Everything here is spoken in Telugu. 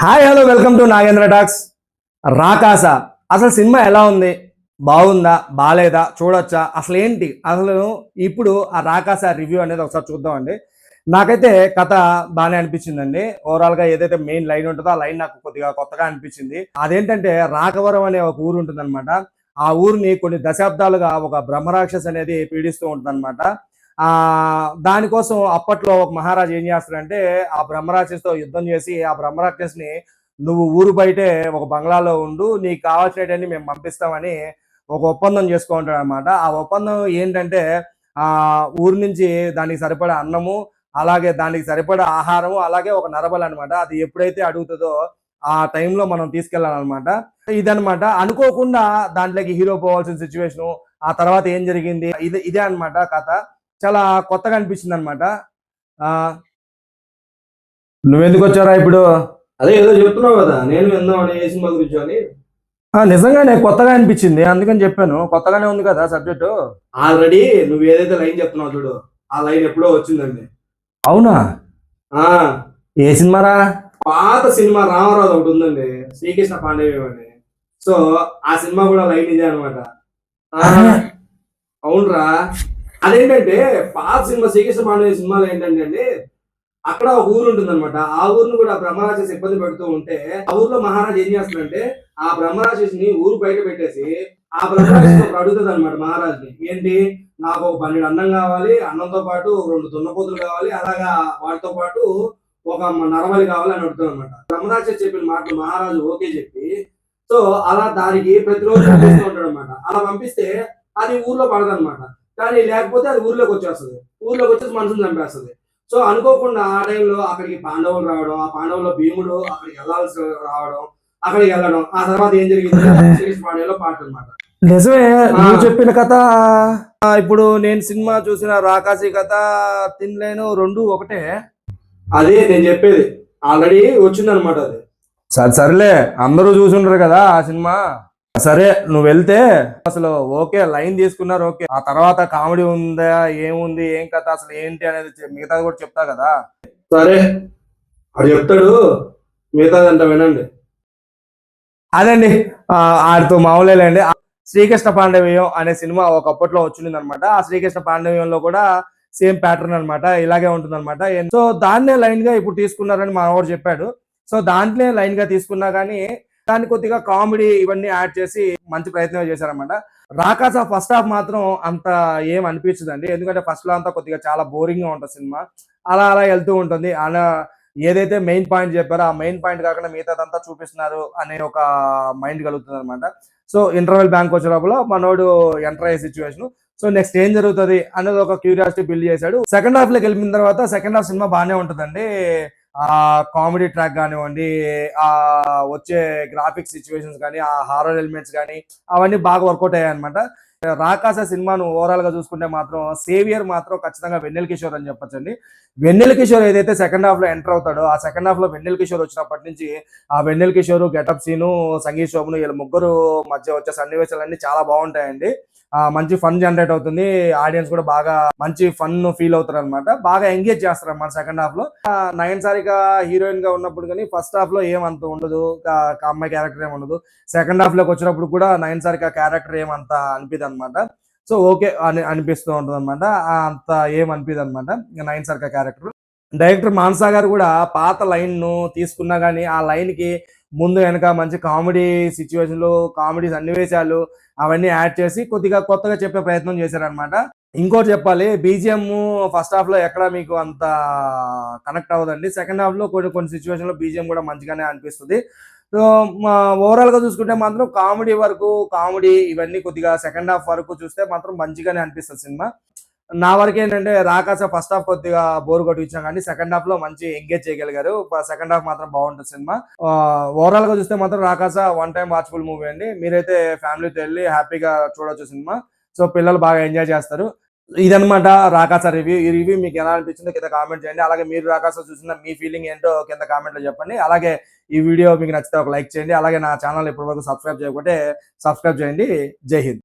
Hi hello welcome to Nagendra talks. Rakasa అసలు సినిమా ఎలా ఉంది? బాగుందా బాలేదా చూడొచ్చా అసలు ఏంటి అసలు? ఇప్పుడు ఆ రాకాస రివ్యూ అనేది ఒకసారి చూద్దామండి. నాకైతే కథ బాగానే అనిపించిందండి. ఓవరాల్గా ఏదైతే మెయిన్ లైన్ ఉంటుందో ఆ లైన్ నాకు కొద్దిగా కొత్తగా అనిపించింది. అదేంటంటే రాకవరం అనే ఒక ఊరు ఉంటుందన్నమాట. ఆ ఊరిని కొన్ని దశాబ్దాలుగా ఒక బ్రహ్మరాక్షస్ అనేది పీడిస్తూ ఉంటుందన్నమాట. దానికోసం అప్పట్లో ఒక మహారాజు ఏం చేస్తాడంటే ఆ బ్రహ్మరాక్షస్తో యుద్ధం చేసి ఆ బ్రహ్మరాక్షస్ని నువ్వు ఊరు బయటే ఒక బంగ్లాలో ఉండు, నీకు కావాల్సినవన్నీ మేము పంపిస్తామని ఒక ఒప్పందం చేసుకుంటాడు అనమాట. ఆ ఒప్పందం ఏంటంటే ఆ ఊరి నుంచి దానికి సరిపడా అన్నము, అలాగే దానికి సరిపడా ఆహారము, అలాగే ఒక నరబలి అనమాట. అది ఎప్పుడైతే అడుగుతుందో ఆ టైంలో మనం తీసుకెళ్ళాలన్నమాట. ఇదనమాట. అనుకోకుండా దాంట్లోకి హీరో పోవాల్సిన సిచ్యువేషను, ఆ తర్వాత ఏం జరిగింది, ఇదే అనమాట కథ. చాలా కొత్తగా అనిపించింది అనమాట. నువ్వెందుకు వచ్చారా ఇప్పుడు? అదే ఏదో చెప్తున్నావు కదా, నేను విందామని ఏ సినిమా గురించి అని. నిజంగానే కొత్తగా అనిపించింది, అందుకని చెప్పాను. కొత్తగానే ఉంది కదా సబ్జెక్టు. ఆల్రెడీ నువ్వు ఏదైతే లైన్ చెప్తున్నావు చూడు, ఆ లైన్ ఎప్పుడో వచ్చిందండి. అవునా? ఆ ఏ సినిమారా? పాత సినిమా రామారావు ఒకటి ఉందండి, శ్రీకృష్ణ పాండవ్యం అని. సో ఆ సినిమా కూడా లైన్ ఇదే అనమాట. అవునరా. అదేంటంటే పాత సినిమా శ్రీకృష్ణ పాండవ్య సినిమాలో ఏంటంటే అండి, అక్కడ ఒక ఊరు ఉంటుంది అనమాట. ఆ ఊరిని కూడా బ్రహ్మరాక్షస్ ఇబ్బంది పెడుతూ ఉంటే ఆ ఊర్లో మహారాజు ఏం చేస్తాడంటే ఆ బ్రహ్మరాక్షసిని ఊరు బయట పెట్టేసి ఆ బ్రహ్మరాక్షస్ అడుగుతుంది అనమాట మహారాజుని. ఏంటి, నాకు ఒక 12 అన్నం కావాలి, అన్నంతో పాటు 2 దున్నపోతులు కావాలి, అలాగా వాటితో పాటు ఒక నరబలి కావాలి అని అడుగుతుంది అనమాట. బ్రహ్మరాక్షస్ చెప్పిన మాటలు మహారాజు ఓకే చెప్పి, సో అలా దానికి ప్రతిరోజు పంపిస్తూ ఉంటాడు అనమాట. అలా పంపిస్తే అది ఊర్లో పడదనమాట. కానీ లేకపోతే అది ఊర్లోకి వచ్చేస్తుంది, ఊర్లోకి వచ్చేసి మనుషులు చంపేస్తుంది. సో అనుకోకుండా ఆ టైంలో అక్కడికి పాండవులు రావడం, ఆ పాండవుల్లో భీముడు అక్కడికి వెళ్ళాల్సి రావడం, అక్కడికి వెళ్ళడం, ఆ తర్వాత ఏం జరిగింది శ్రీకృష్ణ పాండవులో పాట అనమాట. నిజమే నువ్వు చెప్పిన కథ. ఇప్పుడు నేను సినిమా చూసిన రాకాసి కథ తినలేను రెండు ఒకటే. అదే నేను చెప్పేది, ఆల్రెడీ వచ్చిందనమాట అది. సరేలే, అందరూ చూసుంటారు కదా ఆ సినిమా. సరే నువ్వు వెళ్తే అసలు ఓకే లైన్ తీసుకున్నారు, ఓకే. ఆ తర్వాత కామెడీ ఉందా, ఏముంది, ఏం కథ, అసలు ఏంటి అనేది మిగతాది కూడా చెప్తా కదా. సరే అది చెప్తాడు, మిగతాదంట వినండి. అదండి, ఆడితో మామూలేండి. శ్రీకృష్ణ పాండవ్యం అనే సినిమా ఒకప్పట్లో వచ్చింది అనమాట. ఆ శ్రీకృష్ణ పాండవ్యంలో కూడా సేమ్ ప్యాటర్న్ అనమాట, ఇలాగే ఉంటుంది అనమాట. సో దాన్నే లైన్ గా ఇప్పుడు తీసుకున్నారని మా వాడు చెప్పాడు. సో దాంట్లో లైన్ గా తీసుకున్నా కానీ దాన్ని కొద్దిగా కామెడీ ఇవన్నీ యాడ్ చేసి మంచి ప్రయత్నం చేశారనమాట. రాకాస ఫస్ట్ హాఫ్ మాత్రం అంత ఏం అనిపించదండి, ఎందుకంటే ఫస్ట్ లో అంతా కొద్దిగా చాలా బోరింగ్ గా ఉంటుంది సినిమా. అలా అలా వెళ్తూ ఉంటుంది. అలా ఏదైతే మెయిన్ పాయింట్ చెప్పారో ఆ మెయిన్ పాయింట్ కాకుండా మిగతాదంతా చూపిస్తున్నారు అనే ఒక మైండ్ కలుగుతుంది అనమాట. సో ఇంటర్వెల్ బ్యాంక్ వచ్చే లోపల మనోడు ఎంటర్ అయ్యే సిచ్యువేషన్. సో నెక్స్ట్ ఏం జరుగుతుంది అనేది ఒక క్యూరియాసిటీ బిల్డ్ చేశాడు. సెకండ్ హాఫ్ లోకి వెళ్ళిన తర్వాత సెకండ్ హాఫ్ సినిమా బాగానే ఉంటుందండి. ఆ కామెడీ ట్రాక్ కానివ్వండి, ఆ వచ్చే గ్రాఫిక్స్ సిచ్యువేషన్స్ కానీ, ఆ హారర్ ఎలిమెంట్స్ కానీ అవన్నీ బాగా వర్కౌట్ అయ్యాయి అనమాట. రాకాస సినిమాను ఓవరాల్ గా చూసుకుంటే మాత్రం సేవియర్ మాత్రం ఖచ్చితంగా వెన్నెల కిషోర్ అని చెప్పొచ్చండి. వెన్నెల కిషోర్ ఏదైతే సెకండ్ హాఫ్ లో ఎంటర్ అవుతాడో ఆ సెకండ్ హాఫ్ లో వెన్నెల కిషోర్ వచ్చినప్పటి నుంచి ఆ వెన్నెల కిషోర్, గెటప్ సీను, సంగీత్ శోభను వీళ్ళ ముగ్గురు మధ్య వచ్చే సన్నివేశాలన్నీ చాలా బాగుంటాయండి. మంచి ఫన్ జనరేట్ అవుతుంది, ఆడియన్స్ కూడా బాగా మంచి ఫన్ ఫీల్ అవుతారు అనమాట, బాగా ఎంగేజ్ చేస్తారు అనమాట సెకండ్ హాఫ్ లో. నయన్ సారిక హీరోయిన్ గా ఉన్నప్పుడు కానీ ఫస్ట్ హాఫ్ లో ఏమంత ఉండదు, అమ్మాయి క్యారెక్టర్ ఏమి ఉండదు. సెకండ్ హాఫ్ లోకి వచ్చినప్పుడు కూడా నయన్ సారిక క్యారెక్టర్ ఏమంత అనిపిదు అనమాట. సో ఓకే అని అనిపిస్తూ ఉంటుంది అనమాట, అంత ఏం అనిపిదు అనమాట నయన్ సారిక క్యారెక్టర్. డైరెక్టర్ మాన్సా గారు కూడా పాత లైన్ ను తీసుకున్నా గానీ ఆ లైన్ కి ముందు వెనక మంచి కామెడీ సిచ్యువేషన్లు, కామెడీ సన్నివేశాలు అవన్నీ యాడ్ చేసి కొద్దిగా కొత్తగా చెప్పే ప్రయత్నం చేశారనమాట. ఇంకోటి చెప్పాలి, బీజిఎం ఫస్ట్ హాఫ్ లో ఎక్కడ మీకు అంత కనెక్ట్ అవ్వదండి. సెకండ్ హాఫ్ లో కొన్ని సిచ్యువేషన్ లో బీజిఎం కూడా మంచిగానే అనిపిస్తుంది. సో ఓవరాల్ గా చూసుకుంటే మాత్రం కామెడీ ఇవన్నీ కొద్దిగా సెకండ్ హాఫ్ వరకు చూస్తే మాత్రం మంచిగానే అనిపిస్తుంది సినిమా. నా వరకు ఏంటంటే రాకాస ఫస్ట్ హాఫ్ కొద్దిగా బోర్ కొట్టించాం కానీ సెకండ్ హాఫ్ లో మంచి ఎంగేజ్ చేయగలిగారు. సెకండ్ హాఫ్ మాత్రం బాగుంటుంది సినిమా. ఓవరాల్ గా చూస్తే మాత్రం రాకాస వన్ టైం వాచ్ఫుల్ మూవీ అండి. మీరైతే ఫ్యామిలీతో వెళ్ళి హ్యాపీగా చూడొచ్చు సినిమా. సో పిల్లలు బాగా ఎంజాయ్ చేస్తారు. ఇదనమాట రాకాస రివ్యూ. ఈ రివ్యూ మీకు ఎలా అనిపించిందో కింద కామెంట్ చేయండి. అలాగే మీరు రాకాస చూసిన మీ ఫీలింగ్ ఏంటో కింద కామెంట్ లో చెప్పండి. అలాగే ఈ వీడియో మీకు నచ్చితే ఒక లైక్ చేయండి. అలాగే నా ఛానల్ ఇప్పటి వరకు సబ్స్క్రైబ్ చేయకుంటే సబ్స్క్రైబ్ చేయండి. జై హింద్.